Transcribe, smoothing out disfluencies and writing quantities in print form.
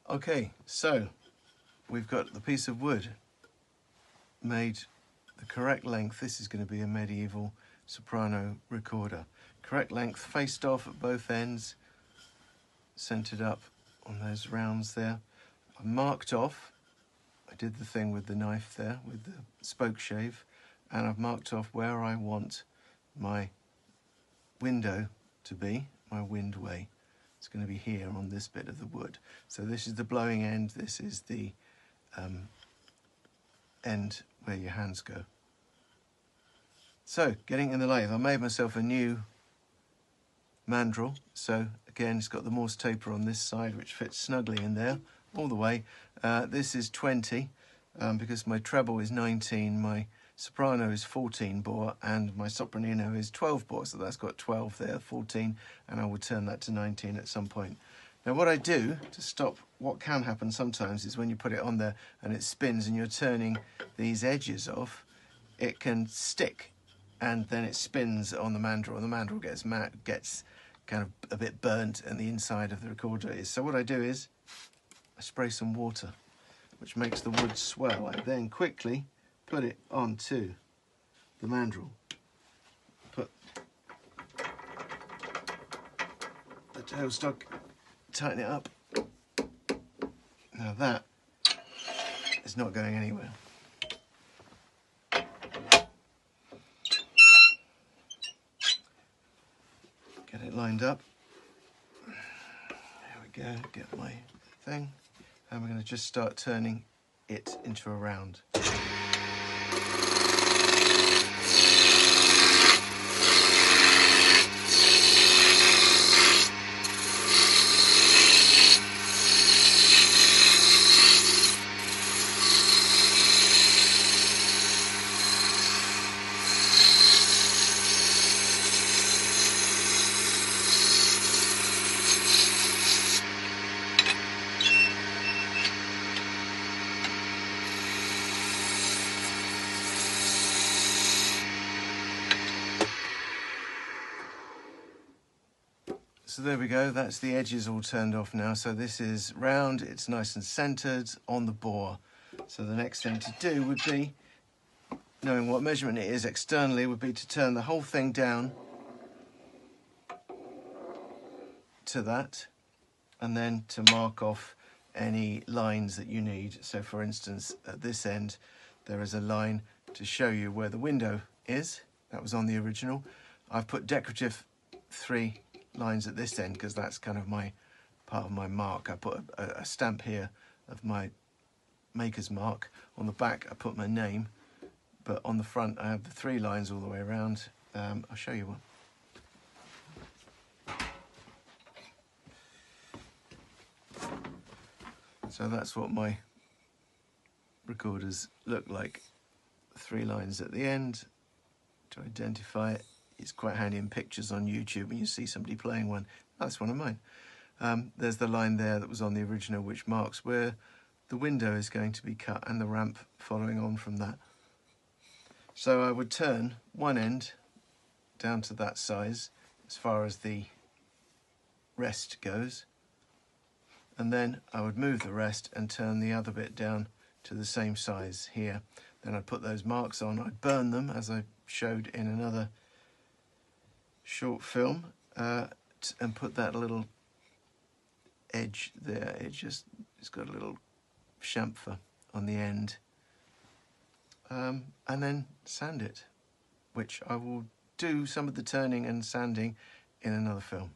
Okay, so we've got the piece of wood made the correct length. This is going to be a medieval soprano recorder. Correct length, faced off at both ends, centered up on those rounds there. I've marked off, I did the thing with the knife there, with the spoke shave, and I've marked off where I want my window to be, my windway. It's going to be here on this bit of the wood. So this is the blowing end, this is the end where your hands go. So, getting in the lathe, I made myself a new mandrel. So again, it's got the Morse taper on this side, which fits snugly in there all the way. This is 20 because my treble is 19, my soprano is 14 bore, and my sopranino is 12 bore. So that's got 12 there, 14, and I will turn that to 19 at some point. Now what I do to stop what can happen sometimes is when you put it on there and it spins and you're turning these edges off, it can stick and then it spins on the mandrel, and the mandrel gets kind of a bit burnt and the inside of the recorder is. So what I do is I spray some water, which makes the wood swell. I then quickly put it onto the mandrel. Put the tailstock, tighten it up. Now that is not going anywhere. Get it lined up. There we go, get my thing. And we're going to just start turning it into a round. So there we go, that's the edges all turned off now. So this is round, it's nice and centered on the bore. So the next thing to do would be, knowing what measurement it is externally, would be to turn the whole thing down to that, and then to mark off any lines that you need. So for instance, at this end, there is a line to show you where the window is. That was on the original. I've put decorative 3 lines at this end because that's kind of my part of my mark. I put a stamp here of my maker's mark. On the back I put my name, but on the front I have the 3 lines all the way around. I'll show you one. So that's what my recorders look like. 3 lines at the end to identify it. It's quite handy in pictures on YouTube when you see somebody playing one. That's one of mine. There's the line there that was on the original, which marks where the window is going to be cut and the ramp following on from that. So I would turn one end down to that size as far as the rest goes, and then I would move the rest and turn the other bit down to the same size here. Then I'd put those marks on, I'd burn them as I showed in another short film, and put that little edge there. It's got a little chamfer on the end, and then sand it, which I will do some of the turning and sanding in another film.